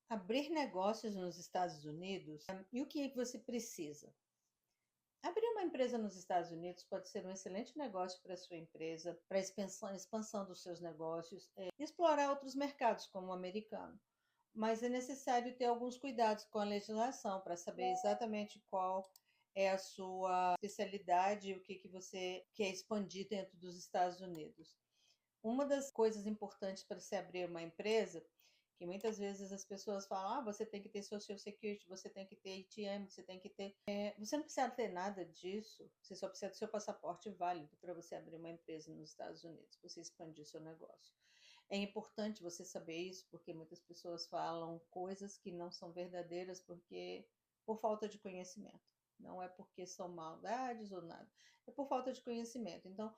Abrir negócios nos Estados Unidos, e o que você precisa? Abrir uma empresa nos Estados Unidos pode ser um excelente negócio para a sua empresa, para a expansão dos seus negócios, explorar outros mercados como o americano. Mas é necessário ter alguns cuidados com a legislação para saber exatamente qual é a sua especialidade e o que você quer expandir dentro dos Estados Unidos. Uma das coisas importantes para se abrir uma empresa, que muitas vezes as pessoas falam, você tem que ter Social Security, você tem que ter ATM, você tem que ter... Você não precisa ter nada disso, você só precisa do seu passaporte válido para você abrir uma empresa nos Estados Unidos, você expandir seu negócio. É importante você saber isso, porque muitas pessoas falam coisas que não são verdadeiras por falta de conhecimento. Não é porque são maldades ou nada, é por falta de conhecimento. Então,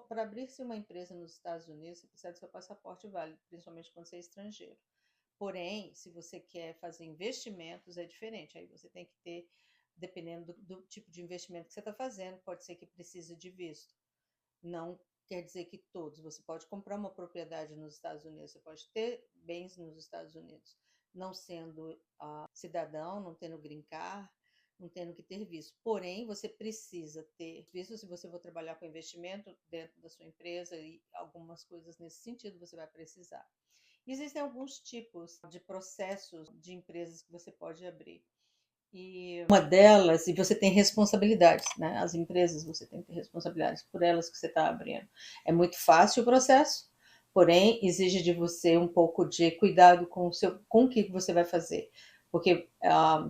para abrir-se uma empresa nos Estados Unidos, você precisa do seu passaporte válido, principalmente quando você é estrangeiro. Porém, se você quer fazer investimentos, é diferente. Aí você tem que ter, dependendo do tipo de investimento que você está fazendo, pode ser que precise de visto. Não quer dizer que todos. Você pode comprar uma propriedade nos Estados Unidos, você pode ter bens nos Estados Unidos, não sendo cidadão, não tendo green card, não tendo que ter visto. Porém, você precisa ter visto se você for trabalhar com investimento dentro da sua empresa e algumas coisas nesse sentido você vai precisar. Existem alguns tipos de processos de empresas que você pode abrir. E uma delas, e você tem responsabilidades, né? As empresas, você tem que ter responsabilidades por elas que você está abrindo. É muito fácil o processo, porém exige de você um pouco de cuidado com o que você vai fazer, porque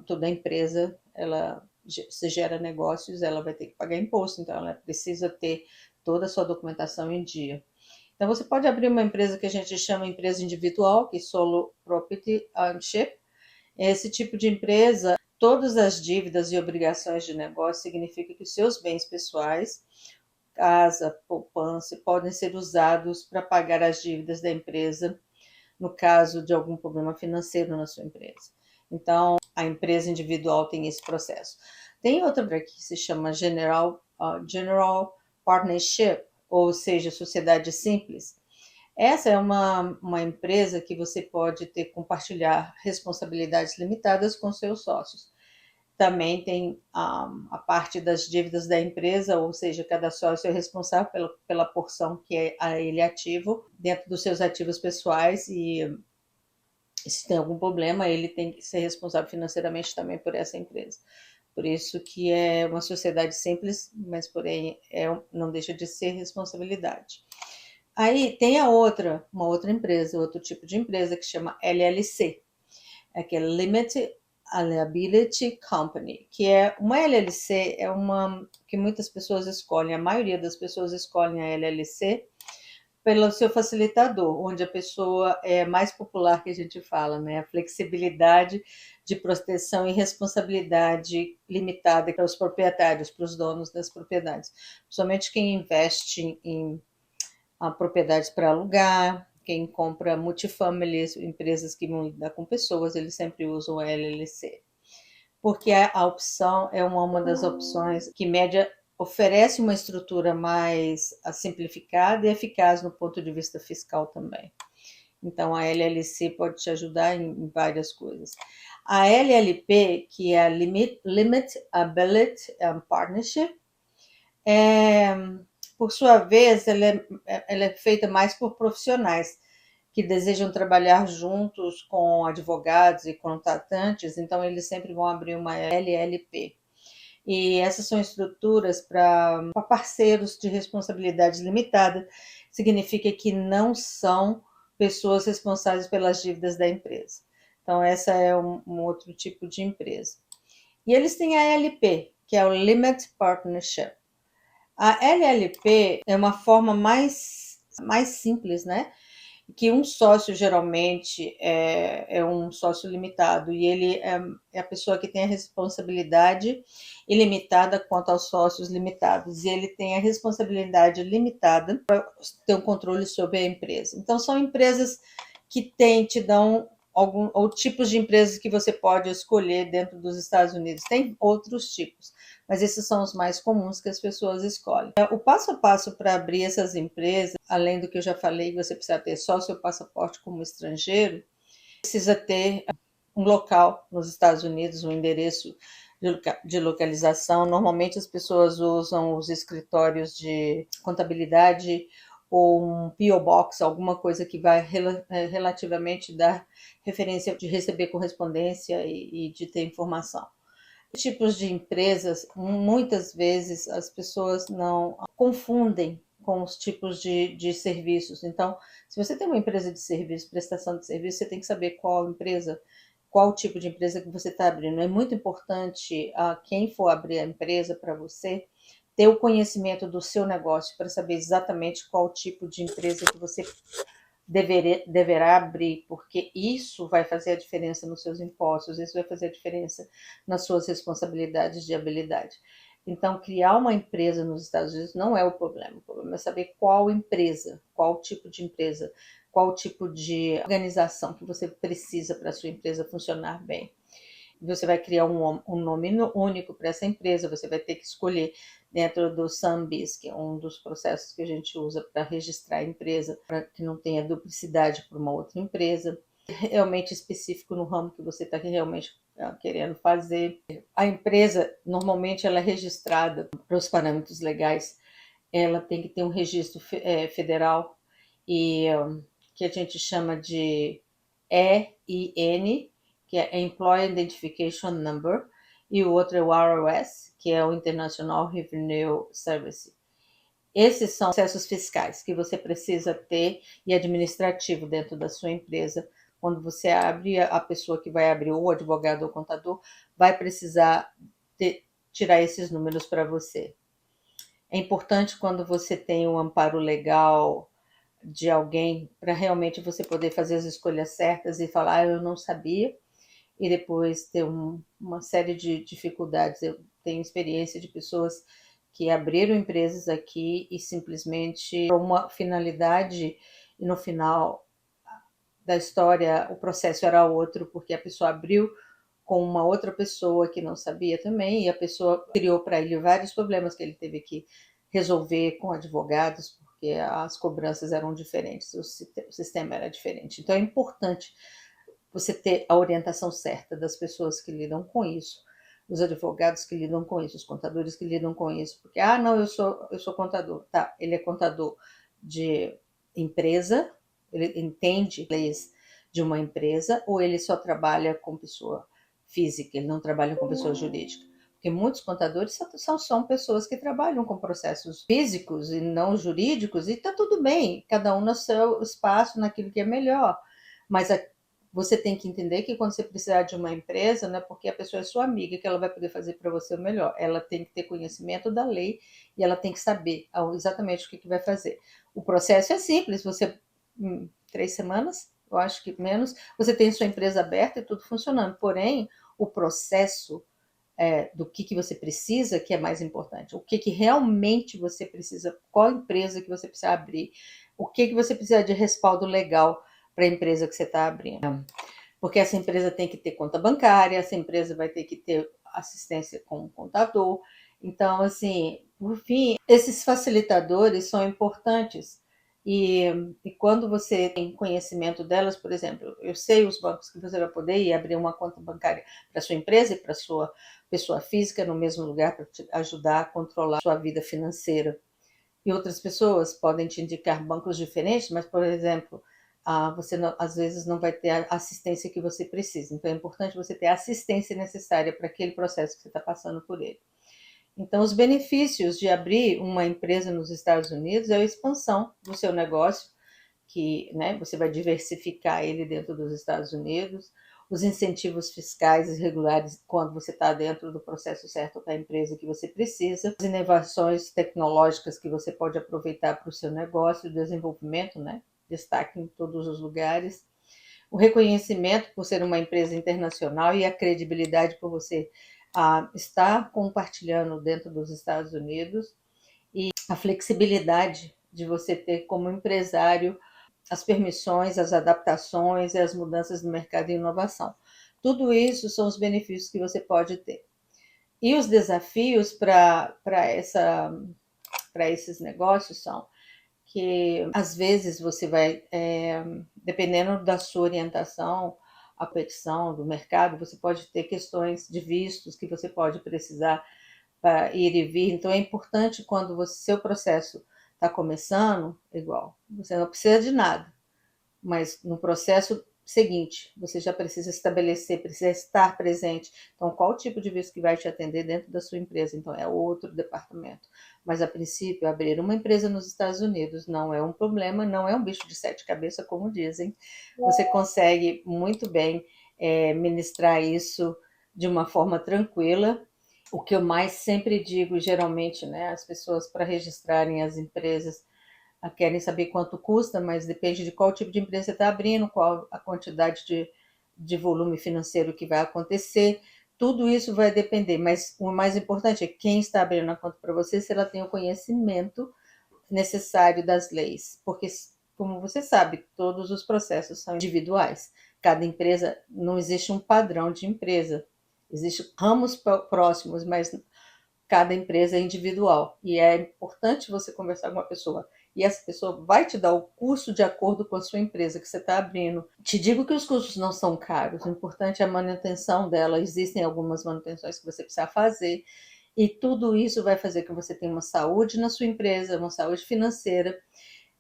toda empresa, ela se gera negócios, ela vai ter que pagar imposto, então ela precisa ter toda a sua documentação em dia. Então você pode abrir uma empresa que a gente chama empresa individual, que é Solo Property Ownership. Esse tipo de empresa, todas as dívidas e obrigações de negócio significa que os seus bens pessoais, casa, poupança, podem ser usados para pagar as dívidas da empresa no caso de algum problema financeiro na sua empresa. Então, a empresa individual tem esse processo. Tem outra que se chama General Partnership, ou seja, sociedade simples. Essa é uma empresa que você pode compartilhar responsabilidades limitadas com seus sócios. Também tem a parte das dívidas da empresa, ou seja, cada sócio é responsável pela porção que é a ele ativo, dentro dos seus ativos pessoais, e se tem algum problema, ele tem que ser responsável financeiramente também por essa empresa. Por isso que é uma sociedade simples, mas porém não deixa de ser responsabilidade. Aí tem uma outra empresa, outro tipo de empresa que chama LLC, que é Limited Liability Company, que é uma LLC, é uma que muitas pessoas escolhem, a maioria das pessoas escolhem a LLC pelo seu facilitador, onde a pessoa é mais popular que a gente fala, né? A flexibilidade de proteção e responsabilidade limitada para os proprietários, para os donos das propriedades. Somente quem investe em propriedades para alugar, quem compra multifamilies, empresas que vão lidar com pessoas, eles sempre usam a LLC. Porque a opção é uma das opções que média oferece uma estrutura mais simplificada e eficaz no ponto de vista fiscal também. Então, a LLC pode te ajudar em várias coisas. A LLP, que é a Limit Ability Partnership, por sua vez, ela é feita mais por profissionais que desejam trabalhar juntos com advogados e contratantes, então eles sempre vão abrir uma LLP. E essas são estruturas para parceiros de responsabilidade limitada, significa que não são pessoas responsáveis pelas dívidas da empresa. Então, essa é um outro tipo de empresa. E eles têm a LP, que é o Limited Partnership. A LLP é uma forma mais simples, né? Que um sócio geralmente é um sócio limitado e ele é a pessoa que tem a responsabilidade ilimitada quanto aos sócios limitados, e ele tem a responsabilidade limitada para ter um controle sobre a empresa. Então, são empresas que te dão ou tipos de empresas que você pode escolher dentro dos Estados Unidos. Tem outros tipos, mas esses são os mais comuns que as pessoas escolhem. O passo a passo para abrir essas empresas, além do que eu já falei, você precisa ter só o seu passaporte como estrangeiro, precisa ter um local nos Estados Unidos, um endereço de localização. Normalmente as pessoas usam os escritórios de contabilidade ou um P.O. Box, alguma coisa que vai relativamente dar referência de receber correspondência e de ter informação. Tipos de empresas, muitas vezes as pessoas não confundem com os tipos de serviços. Então, se você tem uma empresa de serviço, prestação de serviço, você tem que saber qual empresa, qual tipo de empresa que você está abrindo. É muito importante quem for abrir a empresa para você ter o conhecimento do seu negócio para saber exatamente qual tipo de empresa que você deverá abrir, porque isso vai fazer a diferença nos seus impostos, isso vai fazer a diferença nas suas responsabilidades de habilidade. Então, criar uma empresa nos Estados Unidos não é o problema é saber qual empresa, qual tipo de empresa, qual tipo de organização que você precisa para a sua empresa funcionar bem. Você vai criar um nome único para essa empresa, você vai ter que escolher dentro do SAMBIS, que é um dos processos que a gente usa para registrar a empresa, para que não tenha duplicidade por uma outra empresa, realmente específico no ramo que você está realmente querendo fazer. A empresa, normalmente, ela é registrada para os parâmetros legais, ela tem que ter um registro federal e que a gente chama de EIN, que é Employee Identification Number, e o outro é o ROS, que é o International Revenue Service. Esses são processos fiscais que você precisa ter e administrativo dentro da sua empresa. Quando você abre, a pessoa que vai abrir, ou advogado ou contador, vai precisar tirar esses números para você. É importante quando você tem um amparo legal de alguém para realmente você poder fazer as escolhas certas e falar, eu não sabia, e depois ter uma série de dificuldades. Eu tenho experiência de pessoas que abriram empresas aqui e simplesmente por uma finalidade e no final da história o processo era outro, porque a pessoa abriu com uma outra pessoa que não sabia também, e a pessoa criou para ele vários problemas que ele teve que resolver com advogados, porque as cobranças eram diferentes, o sistema era diferente. Então é importante você ter a orientação certa das pessoas que lidam com isso, os advogados que lidam com isso, os contadores que lidam com isso, porque, não, eu sou contador. Tá, ele é contador de empresa, ele entende leis de uma empresa, ou ele só trabalha com pessoa física, ele não trabalha com pessoa jurídica? Porque muitos contadores são pessoas que trabalham com processos físicos e não jurídicos, e está tudo bem, cada um no seu espaço, naquilo que é melhor. Mas você tem que entender que quando você precisar de uma empresa, não é porque a pessoa é sua amiga que ela vai poder fazer para você o melhor. Ela tem que ter conhecimento da lei e ela tem que saber exatamente o que vai fazer. O processo é simples, você, 3 semanas, eu acho que menos, você tem sua empresa aberta e tudo funcionando. Porém, o processo do que você precisa, que é mais importante. O que realmente você precisa, qual empresa que você precisa abrir, o que você precisa de respaldo legal para a empresa que você está abrindo. Porque essa empresa tem que ter conta bancária, essa empresa vai ter que ter assistência com o contador. Então, assim, por fim, esses facilitadores são importantes. E quando você tem conhecimento delas, por exemplo, eu sei os bancos que você vai poder ir abrir uma conta bancária para sua empresa e para sua pessoa física no mesmo lugar para te ajudar a controlar a sua vida financeira. E outras pessoas podem te indicar bancos diferentes, mas, por exemplo, você não, às vezes não vai ter a assistência que você precisa. Então, é importante você ter a assistência necessária para aquele processo que você está passando por ele. Então, os benefícios de abrir uma empresa nos Estados Unidos é a expansão do seu negócio, que, né, você vai diversificar ele dentro dos Estados Unidos, os incentivos fiscais e regulares quando você está dentro do processo certo para a empresa que você precisa, as inovações tecnológicas que você pode aproveitar para o seu negócio, o desenvolvimento, né, destaque em todos os lugares, o reconhecimento por ser uma empresa internacional e a credibilidade por você estar compartilhando dentro dos Estados Unidos, e a flexibilidade de você ter como empresário as permissões, as adaptações e as mudanças no mercado de inovação. Tudo isso são os benefícios que você pode ter. E os desafios para esses negócios são que, às vezes, você vai, dependendo da sua orientação, a petição do mercado, você pode ter questões de vistos que você pode precisar para ir e vir. Então, é importante quando seu processo está começando, igual, você não precisa de nada, mas no processo seguinte, você já precisa estabelecer, precisa estar presente. Então, qual tipo de visto que vai te atender dentro da sua empresa? Então, é outro departamento. Mas, a princípio, abrir uma empresa nos Estados Unidos não é um problema, não é um bicho de sete cabeças, como dizem. Você consegue muito bem ministrar isso de uma forma tranquila. O que eu mais sempre digo, geralmente, né, as pessoas para registrarem as empresas querem saber quanto custa, mas depende de qual tipo de empresa você está abrindo, qual a quantidade de volume financeiro que vai acontecer. Tudo isso vai depender, mas o mais importante é quem está abrindo a conta para você, se ela tem o conhecimento necessário das leis, porque, como você sabe, todos os processos são individuais. Cada empresa, não existe um padrão de empresa, existem ramos próximos, mas cada empresa é individual. E é importante você conversar com uma pessoa. E essa pessoa vai te dar o custo de acordo com a sua empresa que você está abrindo. Te digo que os custos não são caros. O importante é a manutenção dela. Existem algumas manutenções que você precisa fazer. E tudo isso vai fazer que você tenha uma saúde na sua empresa, uma saúde financeira.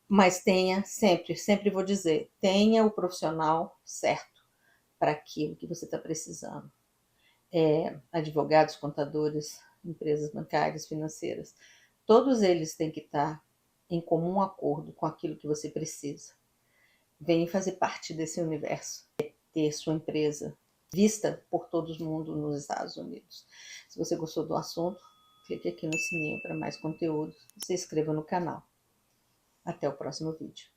Mas tenha sempre, sempre vou dizer, tenha o profissional certo para aquilo que você está precisando. Advogados, contadores, empresas bancárias, financeiras, todos eles têm que estar em comum acordo com aquilo que você precisa. Venha fazer parte desse universo, ter sua empresa vista por todo mundo nos Estados Unidos. Se você gostou do assunto, clique aqui no sininho para mais conteúdo, se inscreva no canal. Até o próximo vídeo.